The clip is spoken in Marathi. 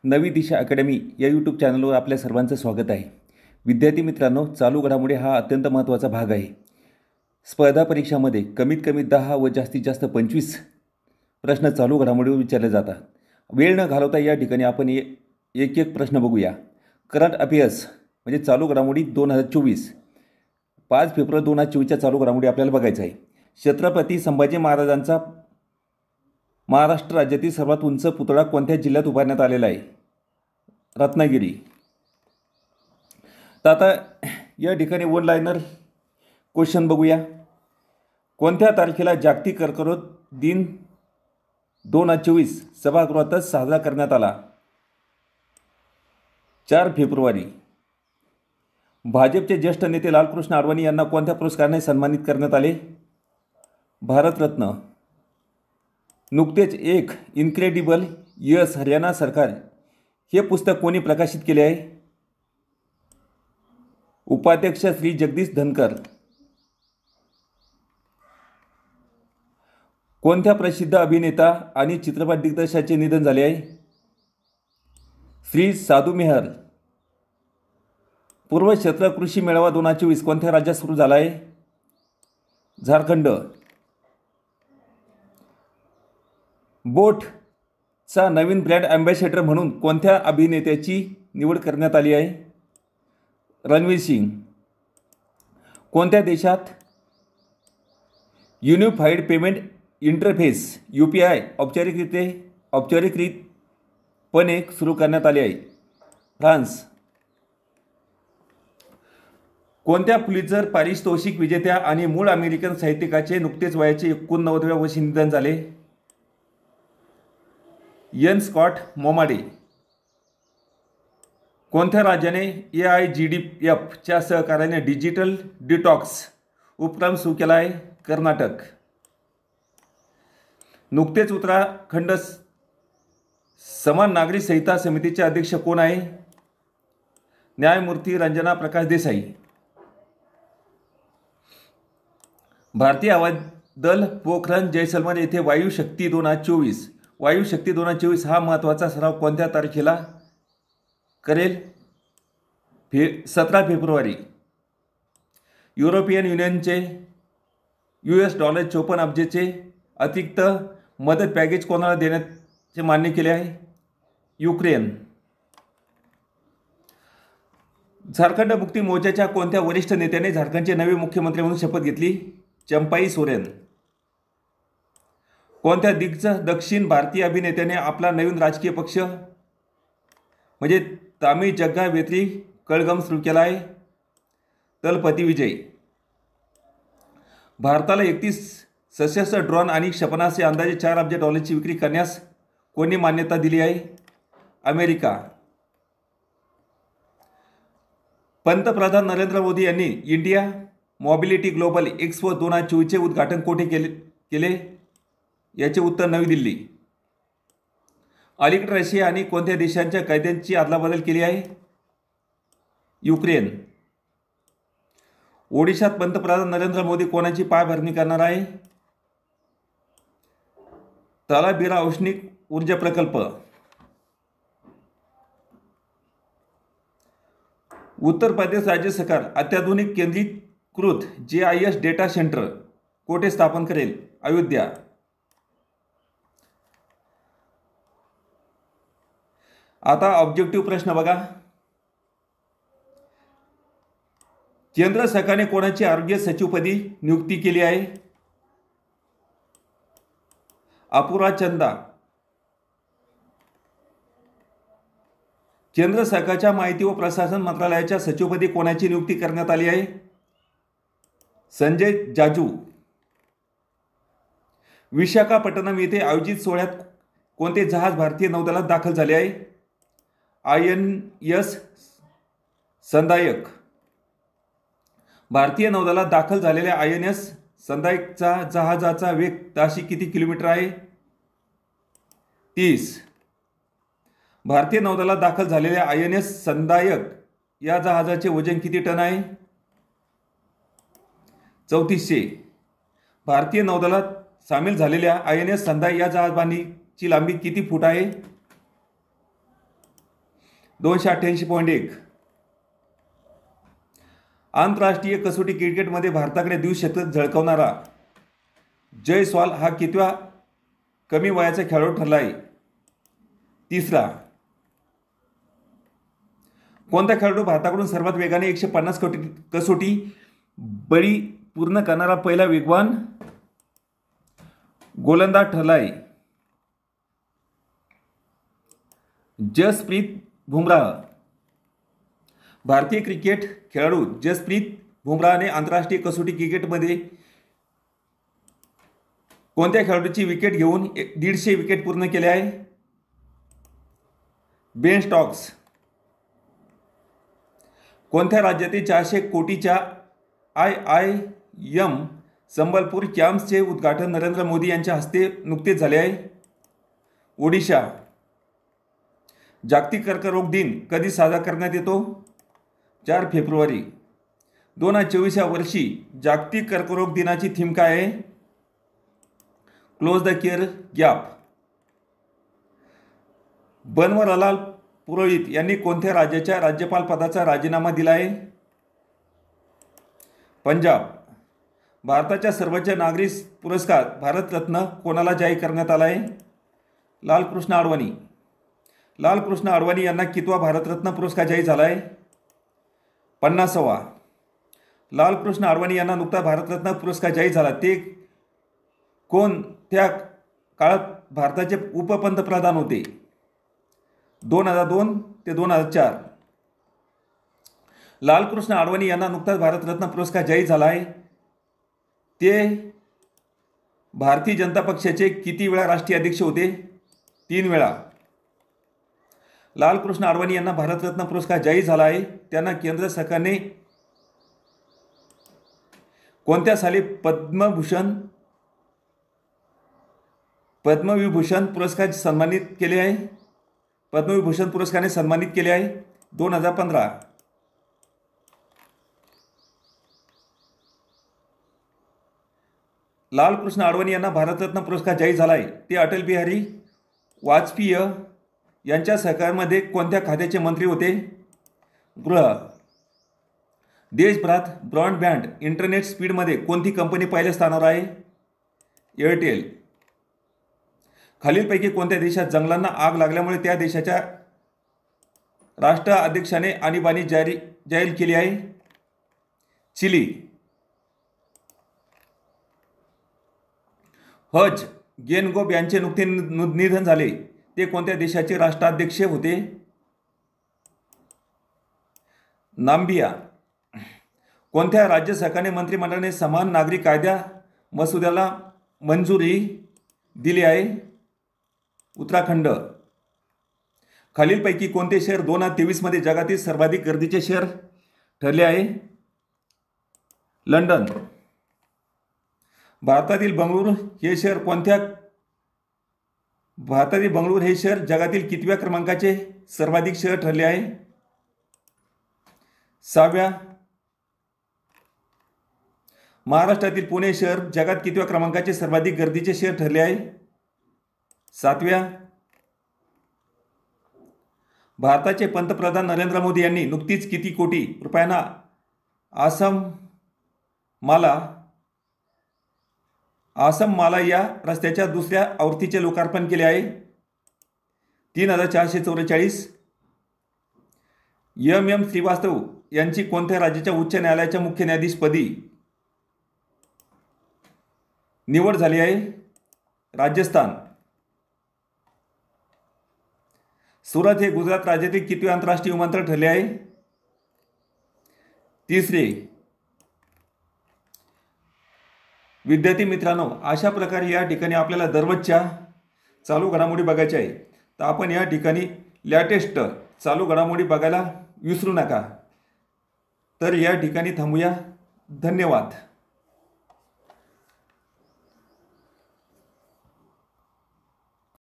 नवी दिशा अकॅडमी या यूट्यूब चॅनलवर आपल्या सर्वांचं स्वागत आहे. विद्यार्थी मित्रांनो, चालू घडामोडी हा अत्यंत महत्त्वाचा भाग आहे. स्पर्धा परीक्षामध्ये कमीत कमी 10 व जास्तीत जास्त 25 प्रश्न चालू घडामोडीवर विचारले जातात. वेळ न घालवता या ठिकाणी आपण एक एक प्रश्न बघूया. करंट अफेअर्स म्हणजे चालू घडामोडी 2024, 5 फेब्रुवारी 2024च्या चालू घडामोडी आपल्याला बघायचं आहे. छत्रपती संभाजी महाराजांचा महाराष्ट्र राज्यातील सर्वात उंच पुतळा कोणत्या जिल्ह्यात उभारण्यात आलेला आहे? रत्नागिरी. तर आता या ठिकाणी वन लायनर क्वेश्चन बघूया. कोणत्या तारखेला जागतिक कर्करोग दिन 2024 सभागृहातच साजरा करण्यात आला? 4 फेब्रुवारी. भाजपचे ज्येष्ठ नेते लालकृष्ण अडवाणी यांना कोणत्या पुरस्काराने सन्मानित करण्यात आले? भारतरत्न. नुकतेच एक इन्क्रेडिबल यस हरियाणा सरकार हे पुस्तक कोणी प्रकाशित केले आहे? उपाध्यक्ष श्री जगदीश धनकर. कोणत्या प्रसिद्ध अभिनेता आणि चित्रपट दिग्दर्शकाचे निधन झाले आहे? श्री साधू मेहर. पूर्व क्षेत्र कृषी मेळावा 2024 कोणत्या राज्यात सुरू झाला आहे? झारखंड. बोटचा नवीन ब्रँड अँबॅसेडर म्हणून कोणत्या अभिनेत्याची निवड करण्यात आली आहे? रणवीर सिंग. कोणत्या देशात युनिफाईड पेमेंट इंटरफेस UPI औपचारिकपणे सुरू करण्यात आले आहे? फ्रान्स. कोणत्या पुलित्झर पारितोषिक विजेत्या आणि मूळ अमेरिकन साहित्यिकाचे नुकतेच वयाचे 89व्या वर्षी निधन झाले? एन. स्कॉट मोमाडे. कोणत्या राज्याने AIGDF च्या सहकार्याने डिजिटल डिटॉक्स उपक्रम सुरू केला आहे? कर्नाटक. नुकतेच उत्तराखंड समान नागरी संहिता समितीचे अध्यक्ष कोण आहे? न्यायमूर्ती रंजना प्रकाश देसाई. भारतीय हवाई दल पोखरण जैसलमेर येथे वायुशक्ती 2024 हा महत्त्वाचा सराव कोणत्या तारखेला करेल? 17 फेब्रुवारी. युरोपियन युनियनचे $54 अब्जचे अतिरिक्त मदत पॅकेज कोणाला देण्याचे मान्य केले आहे? युक्रेन. झारखंड मुक्ती मोर्चाच्या कोणत्या वरिष्ठ नेत्याने झारखंडचे नवे मुख्यमंत्री म्हणून शपथ घेतली? चंपाई सोरेन. कोणत्या दक्षिण भारतीय अभिनेत्याने आपला नवीन राजकीय पक्ष म्हणजे तामिळ जग्गा वेत्री कळगम सुरू केला आहे? तलपती विजय. भारताला 31 सशस्त्र ड्रोन आणि क्षेपणास्त्रे अंदाजे $4 अब्ज विक्री करण्यास कोणी मान्यता दिली आहे? अमेरिका. पंतप्रधान नरेंद्र मोदी यांनी इंडिया मोबिलिटी ग्लोबल एक्सपो 2024चे उद्घाटन कोठे केले? याचे उत्तर नवी दिल्ली. अलीकडे रशिया आणि कोणत्या देशांच्या कैद्यांची अदलाबदल केली आहे? युक्रेन. ओडिशात पंतप्रधान नरेंद्र मोदी कोणाची पायाभरणी करणार आहे? तालाबीरा औष्णिक ऊर्जा प्रकल्प. उत्तर प्रदेश राज्य सरकार अत्याधुनिक केंद्रीकृत GIS डेटा सेंटर कोठे स्थापन करेल? अयोध्या. आता ऑब्जेक्टिव्ह प्रश्न बघा. केंद्र सरकारने कोणाची आरोग्य सचिवपदी नियुक्ती केली आहे? अपूर्वा चंदा. केंद्र सरकारच्या माहिती व प्रशासन मंत्रालयाच्या सचिवपदी कोणाची नियुक्ती करण्यात आली आहे? संजय जाजू. विशाखापट्टणम येथे आयोजित सोहळ्यात कोणते जहाज भारतीय नौदलात दाखल झाले आहे? INS संदायक. भारतीय नौदलात दाखल झालेल्या INS संदायकचा जहाजाचा वेग ताशी किती किलोमीटर आहे? 30. भारतीय नौदलात दाखल झालेल्या INS संदायक या जहाजाचे वजन किती टन आहे? 3400. भारतीय नौदलात सामील झालेल्या INS संदायक या जहाजबांधीची लांबी किती फूट आहे? 288.1. आंतरराष्ट्रीय कसोटी क्रिकेटमध्ये भारताकडे द्विशतक झळकावणारा जयस्वाल हा कितव्या कमी वयाचा खेळाडू ठरला आहे? 3रा. कोणता खेळाडू भारताकडून सर्वात वेगाने 150 कसोटी बळी पूर्ण करणारा पहिला वेगवान गोलंदाज ठरला आहे? जसप्रीत बुमराह. भारतीय क्रिकेट खेळाडू जसप्रीत बुमराहने आंतरराष्ट्रीय कसोटी क्रिकेटमध्ये कोणत्या खेळाडूची विकेट घेऊन 150 विकेट पूर्ण केल्या आहे? बेन स्टॉक्स. कोणत्या राज्यातील 400 कोटीच्या IIM संबलपूर कॅम्प्सचे उद्घाटन नरेंद्र मोदी यांच्या हस्ते नुकतेच झाले आहे? ओडिशा. जागतिक कर्करोग दिन कधी साजरा करण्यात येतो? 4 फेब्रुवारी. 2024 या वर्षी जागतिक कर्करोग दिनाची थीम काय आहे? Close the care gap. Banwarilal Purohit यांनी कोणत्या राज्याच्या राज्यपाल पदाचा राजीनामा दिला आहे? पंजाब. भारताच्या सर्वोच्च नागरी पुरस्कार भारतरत्न कोणाला जाहीर करण्यात आला आहे? लालकृष्ण अडवाणी. लालकृष्ण अडवाणी यांना कितवा भारतरत्न पुरस्कार जाहीर झाला आहे? 50वा. लालकृष्ण अडवाणी यांना नुकता भारतरत्न पुरस्कार जाहीर झाला ते कोणत्या काळात भारताचे उपपंतप्रधान होते? 2002 ते 2004. लालकृष्ण अडवाणी यांना नुकताच भारतरत्न पुरस्कार जाहीर झाला आहे ते भारतीय जनता पक्षाचे किती वेळा राष्ट्रीय अध्यक्ष होते? 3 वेळा. लालकृष्ण अडवाणी यांना भारतरत्न पुरस्कार जाहीर झाला आहे त्यांना केंद्र सरकारने कोणत्या साली पद्मविभूषण पुरस्कार सन्मानित केले आहे? पद्मविभूषण पुरस्काराने सन्मानित केले आहे? 2015. लालकृष्ण अडवाणी यांना भारतरत्न पुरस्कार जाहीर झाला आहे ते अटल बिहारी वाजपेयी यांच्या सरकारमध्ये कोणत्या खात्याचे मंत्री होते? गृह. देशभरात ब्रॉडबँड इंटरनेट स्पीडमध्ये कोणती कंपनी पहिल्या स्थानावर आहे? एअरटेल. खालीलपैकी कोणत्या देशात जंगलांना आग लागल्यामुळे त्या देशाच्या राष्ट्राध्यक्षाने आणीबाणी जाहीर केली आहे? चिली. हज गेनगोब यांचे नुकते निधन झाले ते कोणत्या देशाचे राष्ट्राध्यक्ष होते? नाम्बिया. कोणत्या राज्य सरकारने मंत्रिमंडळाने समान नागरी कायदा मसुद्याला मंजुरी दिली आहे? उत्तराखंड. खालीलपैकी कोणते शहर 2023 मध्ये जगातील सर्वाधिक गर्दीचे शहर ठरले आहे? लंडन. भारतातील बंगळुरू हे शहर जगातील कितव्या क्रमांकाचे सर्वाधिक शहर ठरले आहे? 6व्या. महाराष्ट्रातील पुणे शहर जगात कितव्या क्रमांकाचे सर्वाधिक गर्दीचे शहर ठरले आहे? 7व्या. भारताचे पंतप्रधान नरेंद्र मोदी यांनी नुकतीच किती कोटी रुपयांना आसम माला या रस्त्याच्या दुसऱ्या आवृत्तीचे लोकार्पण केले आहे? 3444. MM श्रीवास्तव यांची कोणत्या राज्याच्या उच्च न्यायालयाच्या मुख्य न्यायाधीशपदी निवड झाली आहे? राजस्थान. सुरत हे गुजरात राज्यातील कितवे आंतरराष्ट्रीय विमानतळ ठरले आहे? 3रे. विद्यार्थी मित्रांनो, अशा प्रकारे या ठिकाणी आपल्याला दररोजच्या चालू घडामोडी बघायच्या आहे तर आपण या ठिकाणी लेटेस्ट चालू घडामोडी बघायला विसरू नका. तर या ठिकाणी थांबूया. धन्यवाद.